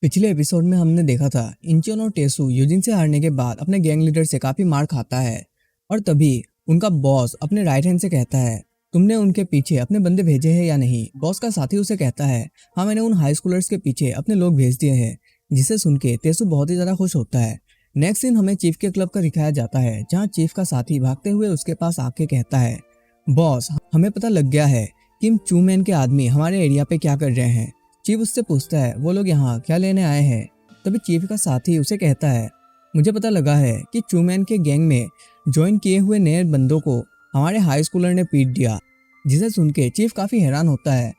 पिछले एपिसोड में हमने देखा था इंचियोन और टेसु यूजिन से हारने के बाद अपने गैंग लीडर से काफी मार खाता है और तभी उनका बॉस अपने राइट हैंड से कहता है, तुमने उनके पीछे अपने बंदे भेजे हैं या नहीं। बॉस का साथी उसे कहता है, हाँ मैंने उन हाई स्कूलर्स के पीछे अपने लोग भेज दिए हैं। जिसे सुन के टेसु बहुत ही ज्यादा खुश होता है। नेक्स्ट सीन हमें चीफ के क्लब का दिखाया जाता है, जहाँ चीफ का साथी भागते हुए उसके पास आके कहता है, बॉस हमें पता लग गया है कि इन चूमैन के आदमी हमारे एरिया पे क्या कर रहे हैं। चीफ उससे पूछता है, वो लोग यहाँ क्या लेने आए हैं। तभी चीफ का साथी उसे कहता है, मुझे पता लगा है कि चूमैन के गैंग में ज्वाइन किए हुए नए बंदों को हमारे हाई स्कूलर ने पीट दिया। जिसे सुन के चीफ काफी हैरान होता है।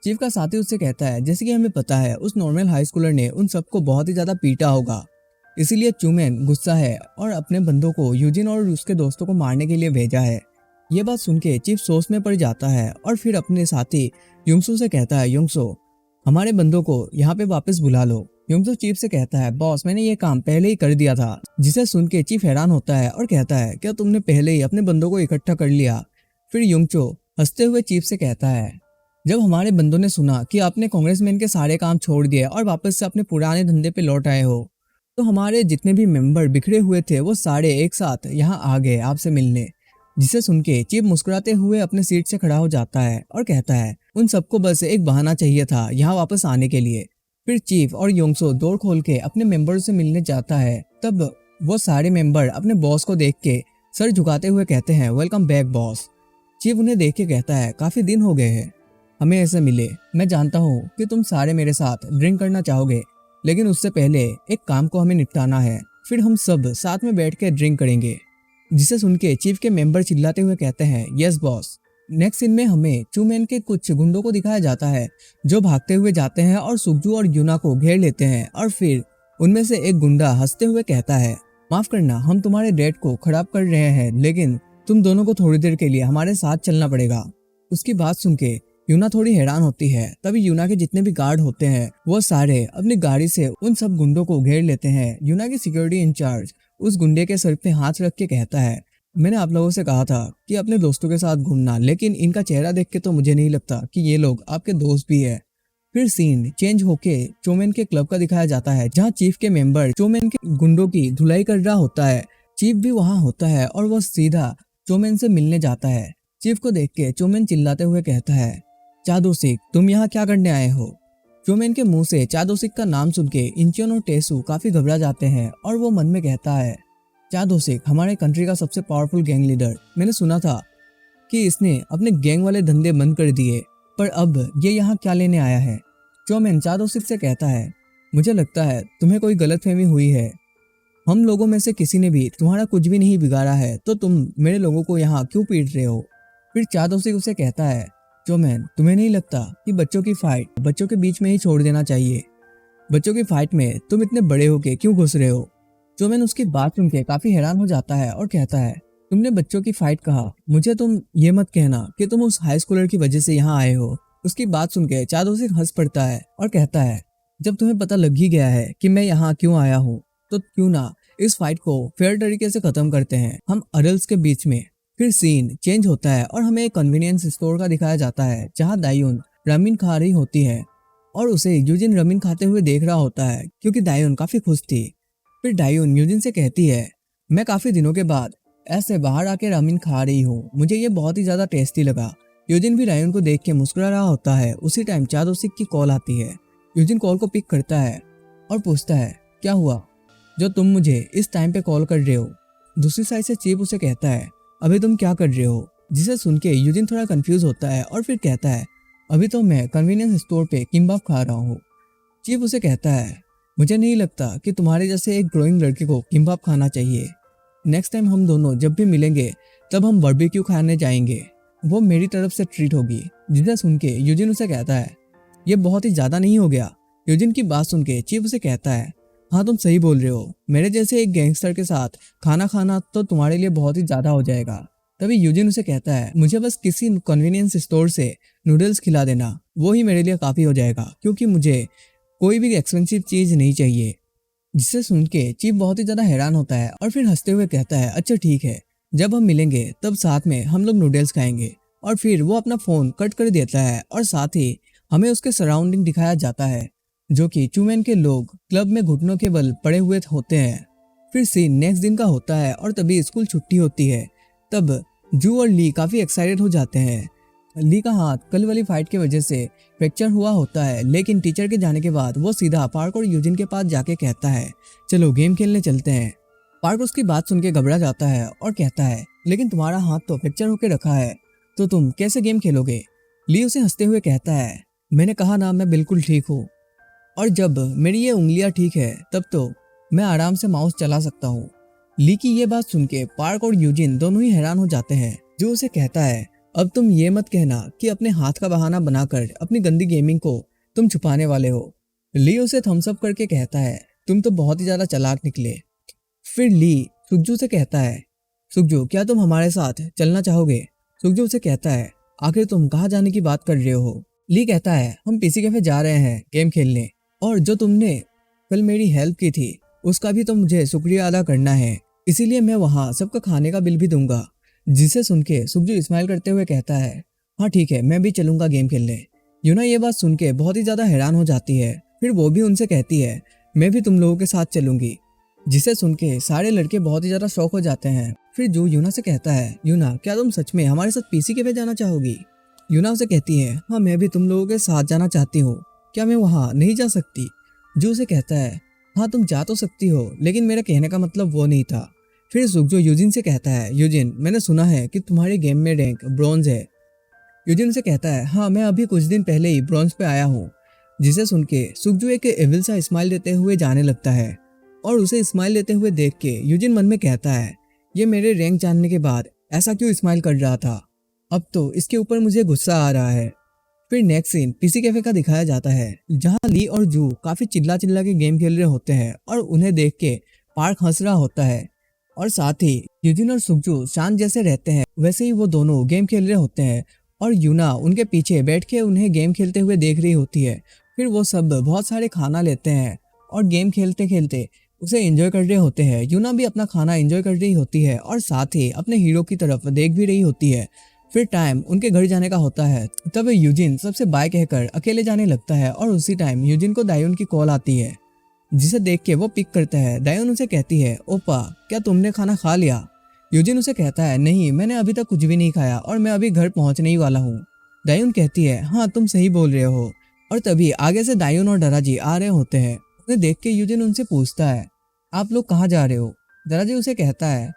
चीफ का साथी उससे कहता है, जैसे कि हमें पता है उस नॉर्मल हाई स्कूलर ने उन सबको बहुत ही ज्यादा पीटा होगा, इसीलिए चूमैन गुस्सा है और अपने बंदों को यूजिन और उसके दोस्तों को मारने के लिए भेजा है। ये बात सुन के चीफ सोच में पड़ जाता है और फिर अपने साथी युंगसू से कहता है, युंगसू हमारे बंदों को यहाँ पे वापस बुला लो। युंगसू चीफ से कहता है, बॉस मैंने ये काम पहले ही कर दिया था। जिसे सुन के चीफ हैरान होता है और कहता है, क्या तुमने पहले ही अपने बंदों को इकट्ठा कर लिया। फिर युंगचो हंसते हुए चीफ से कहता है, जब हमारे बंदों ने सुना कि आपने कांग्रेसमैन के सारे काम छोड़ दिए और वापस से अपने पुराने धंधे पे लौट आए हो, तो हमारे जितने भी मेंबर बिखरे हुए थे वो सारे एक साथ यहाँ आ गए आपसे मिलने। जिसे सुन के चीफ मुस्कुराते हुए अपने सीट से खड़ा हो जाता है और कहता है, उन सबको बस एक बहाना चाहिए था यहाँ वापस आने के लिए। फिर चीफ और योंगसो डोर खोल के अपने मेंबरों से मिलने जाता है। तब वो सारे मेंबर अपने बॉस को देख के सर झुकाते हुए कहते हैं, वेलकम बैक बॉस। चीफ उन्हें देख के कहता है, काफी दिन हो गए हैं हमें ऐसे मिले। मैं जानता हूँ कि तुम सारे मेरे साथ ड्रिंक करना चाहोगे, लेकिन उससे पहले एक काम को हमें निपटाना है, फिर हम सब साथ में बैठ के ड्रिंक करेंगे। जिसे सुन के चीफ के मेंबर चिल्लाते हुए कहते हैं, यस बॉस। नेक्स्ट सीन में हमें चूमैन के कुछ गुंडों को दिखाया जाता है, जो भागते हुए जाते हैं और सुकजू और यूना को घेर लेते हैं। और फिर उनमें से एक गुंडा हंसते हुए कहता है, माफ करना हम तुम्हारे डेट को खराब कर रहे हैं, लेकिन तुम दोनों को थोड़ी देर के लिए हमारे साथ चलना पड़ेगा। उसकी बात सुन के यूना थोड़ी हैरान होती है। तभी यूना के जितने भी गार्ड होते हैं वो सारे अपनी गाड़ी से उन सब गुंडों को घेर लेते हैं। यूना की सिक्योरिटी इंचार्ज उस गुंडे के सर पे हाथ रख के कहता है, मैंने आप लोगों से कहा था कि अपने दोस्तों के साथ घूमना, लेकिन इनका चेहरा देख के तो मुझे नहीं लगता कि ये लोग आपके दोस्त भी है। फिर सीन चेंज होके चोमेन के क्लब का दिखाया जाता है, जहाँ चीफ के मेंबर चोमेन के गुंडों की धुलाई कर रहा होता है। चीफ भी वहाँ होता है और वो सीधा चोमेन से मिलने जाता है। चीफ को देख के चोमेन चिल्लाते हुए कहता है, चादोसिक तुम यहाँ क्या करने आए हो। चोमेन के मुंह से चादोसिक का नाम सुन के इंचियोन और टेसु काफी घबरा जाते हैं और वो मन में कहता है, चादोसिक हमारे कंट्री का सबसे पावरफुल गैंग लीडर, मैंने सुना था कि इसने अपने गैंग वाले धंधे बंद कर दिए, पर अब ये यहाँ क्या लेने आया है। चोमेन चादोसिक से कहता है, मुझे लगता है तुम्हें कोई गलतफहमी हुई है। हम लोगों में से किसी ने भी तुम्हारा कुछ भी नहीं बिगाड़ा है, तो तुम मेरे लोगों को यहाँ क्यों पीट रहे हो। फिर चादोसिक उसे कहता है, चोमेन तुम्हें नहीं लगता कि बच्चों की फाइट बच्चों के बीच में ही छोड़ देना चाहिए। बच्चों की फाइट में तुम इतने बड़े होके क्यों घुस रहे हो। चोमेन उसकी बात सुन के काफी हैरान हो जाता है और कहता है, तुमने बच्चों की फाइट कहा, मुझे तुम ये मत कहना कि तुम उस हाई स्कूलर की वजह से यहाँ आए हो। उसकी बात सुन के चादोसिक हंस पड़ता है और कहता है, जब तुम्हें पता लग ही गया है कि मैं यहाँ क्यों आया हूँ, तो क्यों ना इस फाइट को फेयर तरीके से खत्म करते हैं हम अडल्ट्स के बीच में। फिर सीन चेंज होता है और हमें एक कन्वीनियंस स्टोर का दिखाया जाता है, जहाँ दायुन रामिन खा रही होती है और उसे यूजिन रामिन खाते हुए देख रहा होता है, क्योंकि दायुन काफी खुश थी। फिर दायुन यूजिन से कहती है, मैं काफी दिनों के बाद ऐसे बाहर आके रामिन खा रही हूँ, मुझे ये बहुत ही ज्यादा टेस्टी लगा। यूजिन भी दायुन को देख के मुस्कुरा रहा होता है। उसी टाइम चादोसिक की कॉल आती है। यूजिन कॉल को पिक करता है और पूछता है, क्या हुआ जो तुम मुझे इस टाइम पे कॉल कर रहे हो। दूसरी साइड से चीफ उसे कहता है, अभी तुम क्या कर रहे हो। जिसे सुन के यूजिन थोड़ा कंफ्यूज होता है और फिर कहता है, अभी तो मैं कन्वीनियंस स्टोर पे किम्बाप खा रहा हूँ। चीफ उसे कहता है, मुझे नहीं लगता कि तुम्हारे जैसे एक ग्रोइंग लड़के को किम्बाप खाना चाहिए। नेक्स्ट टाइम हम दोनों जब भी मिलेंगे तब हम बारबेक्यू खाने जाएंगे, वो मेरी तरफ से ट्रीट होगी। जिसे सुन के यूजिन उसे कहता है, ये बहुत ही ज्यादा नहीं हो गया। यूजिन की बात सुन के चीफ उसे कहता है, हाँ तुम सही बोल रहे हो, मेरे जैसे एक गैंगस्टर के साथ खाना खाना तो तुम्हारे लिए बहुत ही ज्यादा हो जाएगा। तभी यूजिन उसे कहता है, मुझे बस किसी कन्वीनियंस स्टोर से नूडल्स खिला देना, वो ही मेरे लिए काफी हो जाएगा, क्योंकि मुझे कोई भी एक्सपेंसिव चीज नहीं चाहिए। जिसे सुन के चीफ बहुत ही ज्यादा हैरान होता है और फिर हंसते हुए कहता है, अच्छा ठीक है, जब हम मिलेंगे तब साथ में हम लोग नूडल्स खाएंगे। और फिर वो अपना फोन कट कर देता है और साथ ही हमें उसके सराउंडिंग दिखाया जाता है। जो कि चूमैन के लोग क्लब में घुटनों के बल पड़े हुए होते हैं। फिर सीन नेक्स्ट दिन का होता है और तभी स्कूल छुट्टी होती है। तब जू और ली काफी एक्साइटेड हो जाते हैं। ली का हाथ कल वाली फाइट की वजह से फ्रैक्चर हुआ होता है, लेकिन टीचर के जाने के बाद वो सीधा पार्क और यूजिन के पास जाके कहता है चलो गेम खेलने चलते हैं। पार्क उसकी बात सुन के घबरा जाता है और कहता है लेकिन तुम्हारा हाथ तो फ्रैक्चर होके रखा है, तो तुम कैसे गेम खेलोगे। ली उसे हंसते हुए कहता है मैंने कहा ना, मैं बिल्कुल ठीक हूँ, और जब मेरी ये उंगलियां ठीक है तब तो मैं आराम से माउस चला सकता हूँ। ली की ये बात सुन के पार्क और यूजिन दोनों ही हैरान हो जाते हैं। जो उसे कहता है अब तुम ये मत कहना कि अपने हाथ का बहाना बनाकर अपनी गंदी गेमिंग को तुम छुपाने वाले हो। ली उसे थम्स अप करके कहता है तुम तो बहुत ही ज्यादा चालाक निकले। फिर ली सुकजू से कहता है सुकजू क्या तुम हमारे साथ चलना चाहोगे। सुकजू उसे कहता है आखिर तुम कहाँ जाने की बात कर रहे हो। ली कहता है हम पीसी कैफे जा रहे हैं गेम खेलने, और जो तुमने कल मेरी हेल्प की थी उसका भी तो मुझे शुक्रिया अदा करना है, इसीलिए मैं वहाँ सबका खाने का बिल भी दूंगा। जिसे सुन के सुकजू स्माइल करते हुए कहता है हाँ ठीक है, मैं भी चलूंगा गेम खेलने। यूना ये बात सुन के बहुत ही ज्यादा हैरान हो जाती है। फिर वो भी उनसे कहती है मैं भी तुम लोगों के साथ चलूंगी। जिसे सुन के सारे लड़के बहुत ही ज्यादा शौक हो जाते हैं। फिर जो यूना से कहता है यूना क्या तुम सच में हमारे साथ पीसी कैफे जाना चाहोगी। यूना उसे कहती है हाँ मैं भी तुम लोगों के साथ जाना चाहती हूँ, क्या मैं वहाँ नहीं जा सकती। जो उसे कहता है हाँ तुम जा तो सकती हो, लेकिन मेरा कहने का मतलब वो नहीं था। फिर सुकजो यूजिन से कहता है यूजिन मैंने सुना है कि तुम्हारे गेम में रैंक ब्रॉन्ज है। यूजिन से कहता है हाँ मैं अभी कुछ दिन पहले ही ब्रॉन्ज पे आया हूँ। जिसे सुन के सुकजो एक एविल सा स्माइल देते हुए जाने लगता है, और उसे स्माइल देते हुए देख के यूजिन मन में कहता है ये मेरे रैंक जानने के बाद ऐसा क्यों स्माइल कर रहा था, अब तो इसके ऊपर मुझे गुस्सा आ रहा है। फिर नेक्स्ट सीन पीसी कैफे का दिखाया जाता है, जहां ली और जू काफी चिल्ला चिल्ला के गेम खेल रहे होते हैं और उन्हें देख के पार्क हंस रहा होता है। और साथ ही यूजिन और सुकजू शांत जैसे रहते हैं वैसे ही वो दोनों गेम खेल रहे होते हैं, और यूना उनके पीछे बैठ के उन्हें गेम खेलते हुए देख रही होती है। फिर वो सब बहुत सारे खाना लेते हैं और गेम खेलते खेलते उसे एंजॉय कर रहे होते हैं। यूना भी अपना खाना एंजॉय कर रही होती है और साथ ही अपने हीरो की तरफ देख भी रही होती है। फिर टाइम उनके घर जाने का होता है, तब यूजिन सबसे बाय कहकर अकेले जाने लगता है, और उसी टाइम यूजिन को दायून की कॉल आती है। जिसे देख के वो पिक करता है। दायून उसे कहती है ओपा क्या तुमने खाना खा लिया। यूजिन उसे कहता है नहीं मैंने अभी तक कुछ भी नहीं खाया और मैं अभी घर पहुंचने ही वाला हूँ। दायून कहती है हाँ तुम सही बोल रहे हो। और तभी आगे से दायून और डराजी आ रहे होते हैं। उन्हें देख के यूजिन उनसे पूछता है आप लोग कहाँ जा रहे हो। डराजी उसे कहता है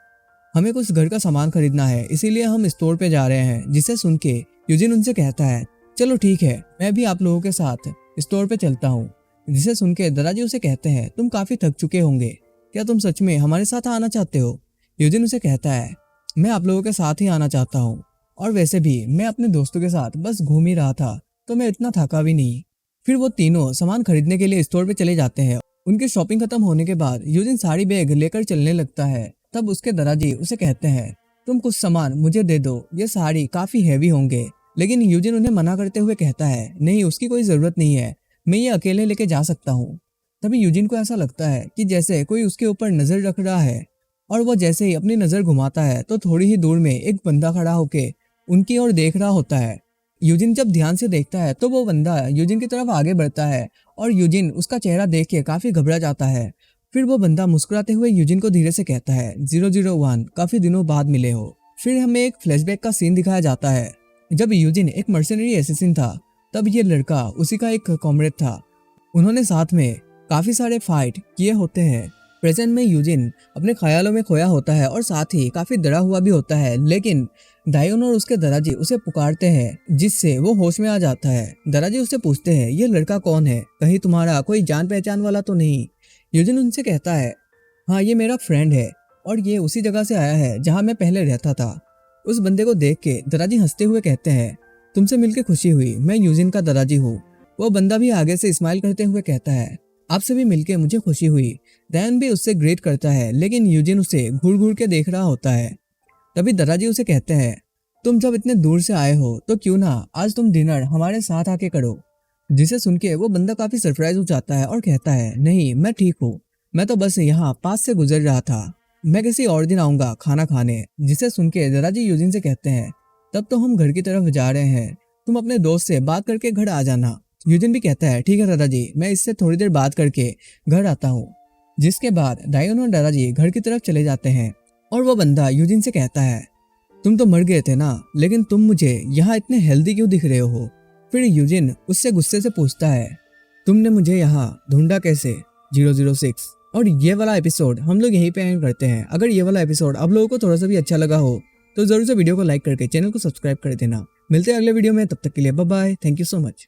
हमें कुछ घर का सामान खरीदना है, इसीलिए हम स्टोर पे जा रहे हैं। जिसे सुन के यूजिन उनसे कहता है चलो ठीक है, मैं भी आप लोगों के साथ स्टोर पे चलता हूँ। जिसे सुन के दादाजी उसे कहते हैं तुम काफी थक चुके होंगे, क्या तुम सच में हमारे साथ आना चाहते हो। यूजिन उसे कहता है मैं आप लोगों के साथ ही आना चाहता हूँ, और वैसे भी मैं अपने दोस्तों के साथ बस घूम ही रहा था, तो मैं इतना थका भी नहीं। फिर वो तीनों सामान खरीदने के लिए स्टोर पे चले जाते हैं। उनकी शॉपिंग खत्म होने के बाद यूजिन साड़ी बैग लेकर चलने लगता है। तब उसके दादाजी उसे कहते हैं तुम कुछ सामान मुझे दे दो, ये साड़ी काफी हैवी होंगे। लेकिन यूजिन उन्हें मना करते हुए कहता है नहीं उसकी कोई जरूरत नहीं है, मैं ये अकेले लेके जा सकता हूँ। तभी यूजिन को ऐसा लगता है कि जैसे कोई उसके ऊपर नजर रख रहा है, और वो जैसे ही अपनी नजर घुमाता है तो थोड़ी ही दूर में एक बंदा खड़ा होके उनकी ओर देख रहा होता है। यूजिन जब ध्यान से देखता है तो वो बंदा यूजिन की तरफ आगे बढ़ता है, और यूजिन उसका चेहरा देख के काफी घबरा जाता है। फिर वो बंदा मुस्कुराते हुए यूजिन को धीरे से कहता है 001 काफी दिनों बाद मिले हो। फिर हमें एक फ्लैशबैक का सीन दिखाया जाता है, जब यूजिन एक मर्सनरी एसेसिन था तब ये लड़का उसी का एक कॉमरेड था। उन्होंने साथ में काफी सारे फाइट किए होते हैं। प्रेजेंट में यूजिन अपने ख्यालों में खोया होता है और साथ ही काफी डरा हुआ भी होता है, लेकिन दायून और उसके दादाजी उसे पुकारते हैं जिससे वो होश में आ जाता है। दादाजी उससे पूछते हैं ये लड़का कौन है, कहीं तुम्हारा कोई जान पहचान वाला तो नहीं। यूजिन उनसे कहता है हाँ ये मेरा फ्रेंड है और ये उसी जगह से आया है जहाँ मैं पहले रहता था। उस बंदे को देख के दादाजी हंसते हुए कहते हैं तुमसे मिलकर खुशी हुई, मैं यूजिन का दादाजी हूँ। वो बंदा भी आगे से स्माइल करते हुए कहता है आपसे भी मिलके मुझे खुशी हुई। दायून भी उससे ग्रेट करता है, लेकिन यूजिन उसे घूर घूर के देख रहा होता है। तभी दादाजी उसे कहते हैं तुम जब इतने दूर से आए हो तो क्यों ना आज तुम डिनर हमारे साथ आके करो। जिसे सुन के वो बंदा काफी सरप्राइज हो जाता है और कहता है नहीं मैं ठीक हूँ, मैं तो बस यहाँ पास से गुजर रहा था, मैं किसी और दिन आऊंगा खाना खाने। जिसे सुन के दादाजी यूजिन से कहते हैं तब तो हम घर की तरफ जा रहे हैं, तुम अपने दोस्त से बात करके घर आ जाना। यूजिन भी कहता है ठीक है दादाजी, मैं इससे थोड़ी देर बात करके घर आता हूँ। जिसके बाद डायोन और दादाजी घर की तरफ चले जाते हैं और वो बंदा यूजिन से कहता है तुम तो मर गए थे ना, लेकिन तुम मुझे यहाँ इतने हेल्दी क्यों दिख रहे हो। फिर यूजिन उससे गुस्से से पूछता है तुमने मुझे यहाँ ढूंढा कैसे 006। और ये वाला एपिसोड हम लोग यहीं पे एंड करते हैं। अगर ये वाला एपिसोड आप लोगों को थोड़ा सा भी अच्छा लगा हो तो जरूर से वीडियो को लाइक करके चैनल को सब्सक्राइब कर देना। मिलते हैं अगले वीडियो में, तब तक के लिए bye bye, thank you so much.